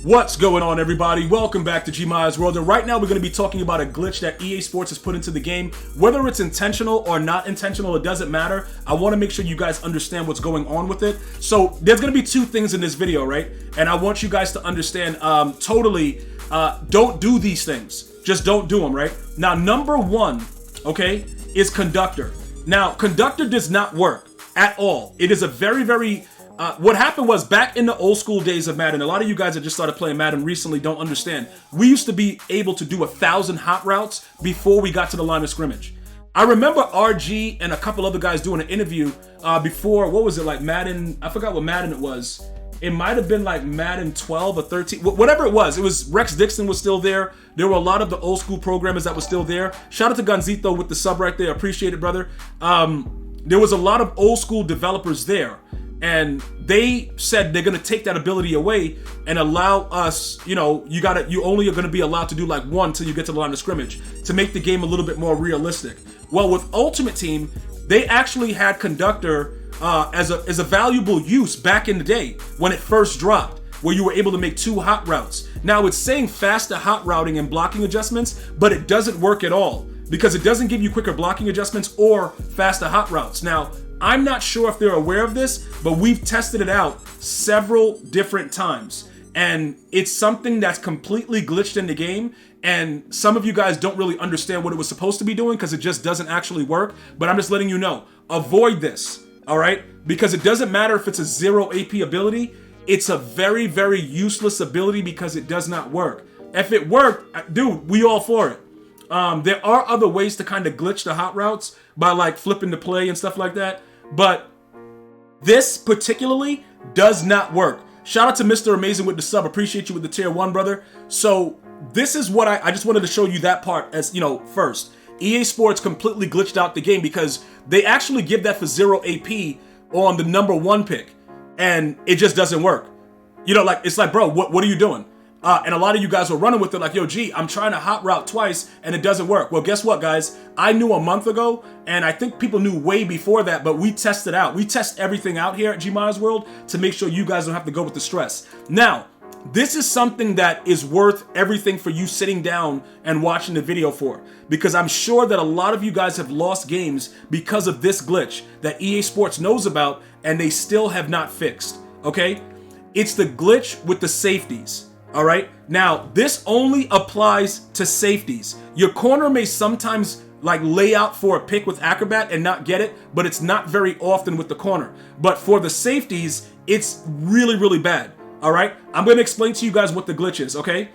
What's going on, everybody? Welcome back to GmiasWorld, and right now we're going to be talking about a glitch that EA Sports has put into the game. Whether it's intentional or not intentional, it doesn't matter. I want to make sure you guys understand what's going on with it. So there's going to be two things in this video, right? And I want you guys to understand don't do these things. Just don't do them, right? Now, number one, okay, is Conductor. Now, Conductor does not work at all. It is a very what happened was, back in the old school days of Madden, a lot of you guys that just started playing Madden recently don't understand. We used to be able to do 1,000 hot routes before we got to the line of scrimmage. I remember RG and a couple other guys doing an interview before, what was it, like Madden, I forgot what Madden it was. It might have been like Madden 12 or 13, whatever it was. It was Rex Dixon was still there. There were a lot of the old school programmers that were still there. Shout out to Gonzito with the sub right there. Appreciate it, brother. There was a lot of old school developers there. And they said they're gonna take that ability away and allow us, you only are gonna be allowed to do like one till you get to the line of scrimmage to make the game a little bit more realistic. Well, with Ultimate Team, they actually had Conductor as a valuable use back in the day when it first dropped, where you were able to make 2 hot routes. Now it's saying faster hot routing and blocking adjustments, but it doesn't work at all because it doesn't give you quicker blocking adjustments or faster hot routes. Now, I'm not sure if they're aware of this, but we've tested it out several different times. And it's something that's completely glitched in the game. And some of you guys don't really understand what it was supposed to be doing because it just doesn't actually work. But I'm just letting you know, avoid this, all right? Because it doesn't matter if it's a 0 AP ability. It's a very useless ability because it does not work. If it worked, dude, we all for it. There are other ways to kind of glitch the hot routes by like flipping the play and stuff like that. But this particularly does not work. Shout out to Mr. Amazing with the sub. Appreciate you with the tier 1, brother. So this is what I just wanted to show you that part as, first. EA Sports completely glitched out the game because they actually give that for 0 AP on the number 1 pick. And it just doesn't work. It's like, bro, what are you doing? And a lot of you guys were running with it like, yo, G, I'm trying to hot route twice and it doesn't work. Well, guess what, guys? I knew a month ago, and I think people knew way before that, but we tested out. We test everything out here at GmiasWorld to make sure you guys don't have to go with the stress. Now, this is something that is worth everything for you sitting down and watching the video for, because I'm sure that a lot of you guys have lost games because of this glitch that EA Sports knows about and they still have not fixed, okay? It's the glitch with the safeties. All right. Now, this only applies to safeties. Your corner may sometimes like lay out for a pick with Acrobat and not get it, but it's not very often with the corner. But for the safeties, it's really bad. All right. I'm going to explain to you guys what the glitch is. Okay.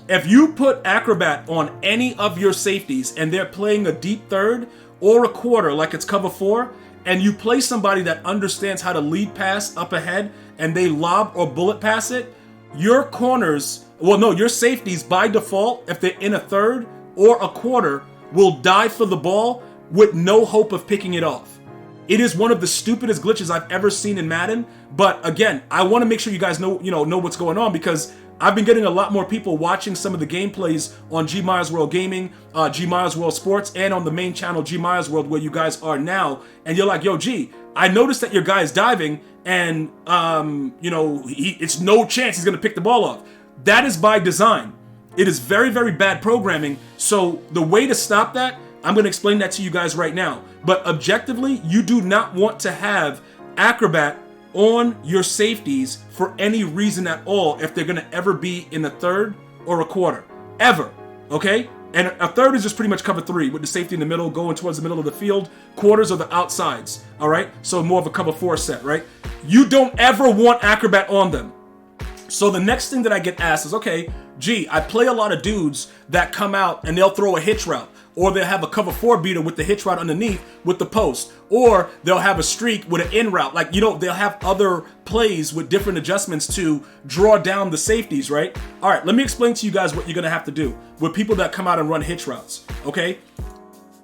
If you put Acrobat on any of your safeties and they're playing a deep third or a quarter, like it's cover 4, and you play somebody that understands how to lead pass up ahead and they lob or bullet pass it, your corners, your safeties by default, if they're in a third or a quarter, will dive for the ball with no hope of picking it off. It is one of the stupidest glitches I've ever seen in Madden. But again, I want to make sure you guys know what's going on, because I've been getting a lot more people watching some of the gameplays on GmiasWorld Gaming, GmiasWorld Sports, and on the main channel GmiasWorld where you guys are now. And you're like, yo, G, I noticed that your guy is diving, and it's no chance he's gonna pick the ball off. That is by design. It is very bad programming. So the way to stop that, I'm gonna explain that to you guys right now. But objectively, you do not want to have Acrobat on your safeties for any reason at all if they're gonna ever be in a third or a quarter. Ever. Okay? And a third is just pretty much cover 3 with the safety in the middle going towards the middle of the field. Quarters are the outsides, all right? So more of a cover 4 set, right? You don't ever want Acrobat on them. So the next thing that I get asked is, okay, G, I play a lot of dudes that come out and they'll throw a hitch route, or they'll have a cover 4 beater with the hitch route underneath with the post, or they'll have a streak with an in route. Like, they'll have other plays with different adjustments to draw down the safeties, right? All right, let me explain to you guys what you're gonna have to do with people that come out and run hitch routes, okay?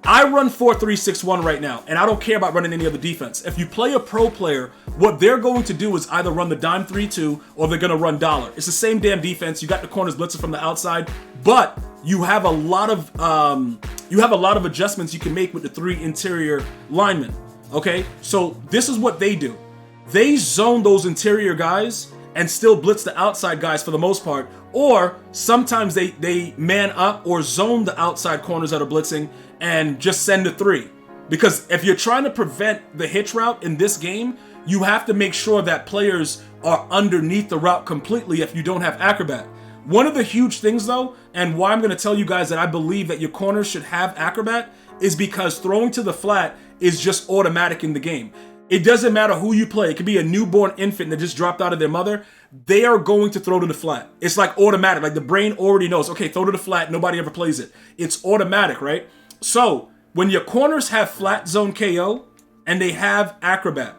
I run 4-3-6-1 right now, and I don't care about running any other defense. If you play a pro player, what they're going to do is either run the dime 3-2 or they're going to run dollar. It's the same damn defense. You got the corners blitzing from the outside, but you have a lot of adjustments you can make with the 3 interior linemen. Okay, so this is what they do. They zone those interior guys and still blitz the outside guys for the most part. Or sometimes they man up or zone the outside corners that are blitzing and just send a 3. Because if you're trying to prevent the hitch route in this game, you have to make sure that players are underneath the route completely if you don't have Acrobat. One of the huge things though, and why I'm going to tell you guys that I believe that your corners should have Acrobat, is because throwing to the flat is just automatic in the game. It doesn't matter who you play. It could be a newborn infant that just dropped out of their mother. They are going to throw to the flat. It's like automatic. Like the brain already knows, okay, throw to the flat. Nobody ever plays it. It's automatic, right? So when your corners have flat zone KO and they have Acrobat,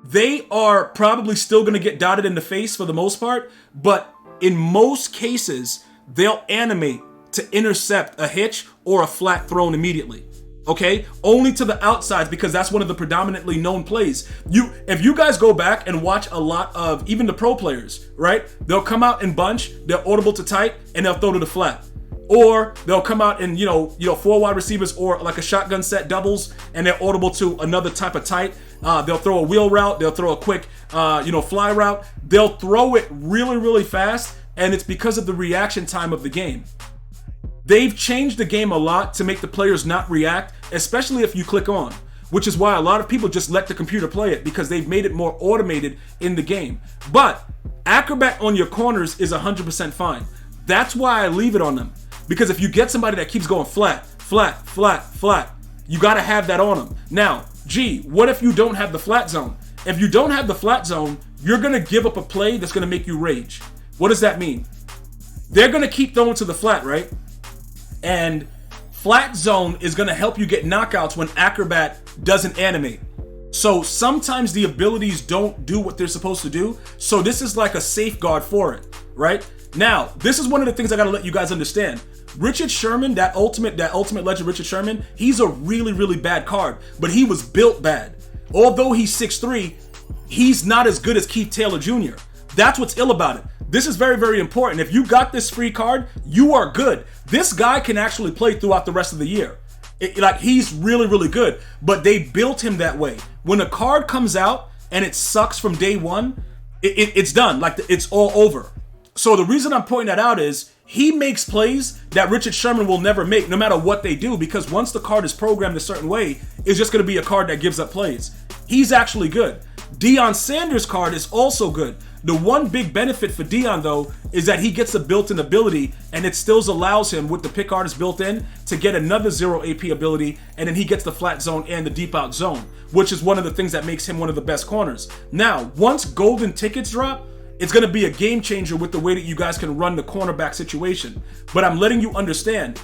they are probably still going to get dotted in the face for the most part, but in most cases, they'll animate to intercept a hitch or a flat thrown immediately. Okay, only to the outsides, because that's one of the predominantly known plays. If you guys go back and watch a lot of even the pro players, right? They'll come out in bunch, they're audible to tight, and they'll throw to the flat. Or they'll come out in, 4 wide receivers or like a shotgun set doubles, and they're audible to another type of tight. They'll throw a wheel route, they'll throw a quick, fly route. They'll throw it really, really fast, and it's because of the reaction time of the game. They've changed the game a lot to make the players not react, especially if you click on, which is why a lot of people just let the computer play it, because they've made it more automated in the game. But Acrobat on your corners is 100% fine. That's why I leave it on them, because if you get somebody that keeps going flat, flat, flat, flat, you got to have that on them. Now, what if you don't have the flat zone? If you don't have the flat zone, you're going to give up a play that's going to make you rage. What does that mean? They're going to keep throwing to the flat, right? And flat zone is going to help you get knockouts when Acrobat doesn't animate. So sometimes the abilities don't do what they're supposed to do. So this is like a safeguard for it, right? Now, this is one of the things I got to let you guys understand. Richard Sherman, that ultimate legend Richard Sherman, he's a really, really bad card, but he was built bad. Although he's 6'3", he's not as good as Keith Taylor Jr. That's what's ill about it. This is very, very important. If you got this free card, you are good. This guy can actually play throughout the rest of the year. He's really, really good, but they built him that way. When a card comes out and it sucks from day one, it's done. It's all over. So the reason I'm pointing that out is he makes plays that Richard Sherman will never make, no matter what they do, because once the card is programmed a certain way, it's just going to be a card that gives up plays. He's actually good. Deion Sanders' card is also good. The one big benefit for Deion, though, is that he gets a built-in ability, and it still allows him, with the pick artist built in, to get another 0 AP ability, and then he gets the flat zone and the deep out zone, which is one of the things that makes him one of the best corners. Now, once golden tickets drop, it's going to be a game changer with the way that you guys can run the cornerback situation. But I'm letting you understand,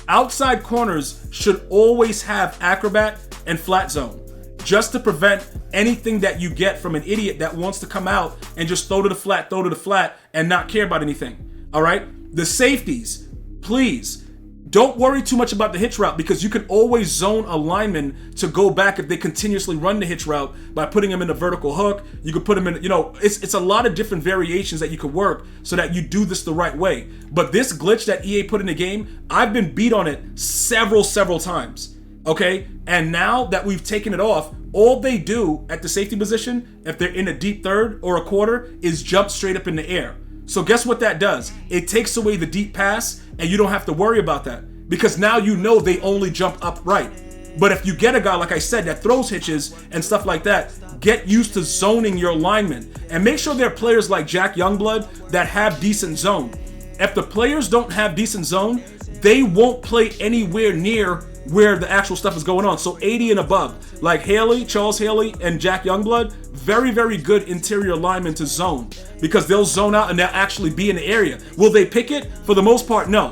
outside corners should always have Acrobat and flat zone, just to prevent anything that you get from an idiot that wants to come out and just throw to the flat, and not care about anything. All right? The safeties, please don't worry too much about the hitch route, because you can always zone a lineman to go back if they continuously run the hitch route by putting them in a vertical hook. You could put them in, it's a lot of different variations that you could work so that you do this the right way. But this glitch that EA put in the game, I've been beat on it several times. Okay, and now that we've taken it off, all they do at the safety position, if they're in a deep third or a quarter, is jump straight up in the air. So guess what that does? It takes away the deep pass, and you don't have to worry about that, because now you know they only jump upright. But if you get a guy, like I said, that throws hitches and stuff like that, get used to zoning your linemen, and make sure they're players like Jack Youngblood that have decent zone. If the players don't have decent zone, they won't play anywhere near where the actual stuff is going on. So 80 and above, like Charles Haley, and Jack Youngblood, very, very good interior linemen to zone, because they'll zone out and they'll actually be in the area. Will they pick it? For the most part, no.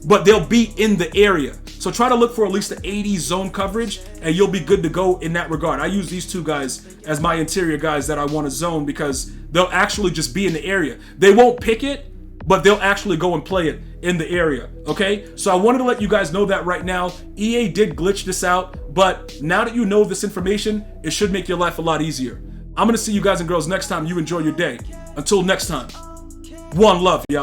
But they'll be in the area. So try to look for at least the 80 zone coverage, and you'll be good to go in that regard. I use these two guys as my interior guys that I want to zone, because they'll actually just be in the area. They won't pick it, but they'll actually go and play it in the area, okay? So I wanted to let you guys know that right now. EA did glitch this out, but now that you know this information, it should make your life a lot easier. I'm gonna see you guys and girls next time. You enjoy your day. Until next time, one love, y'all.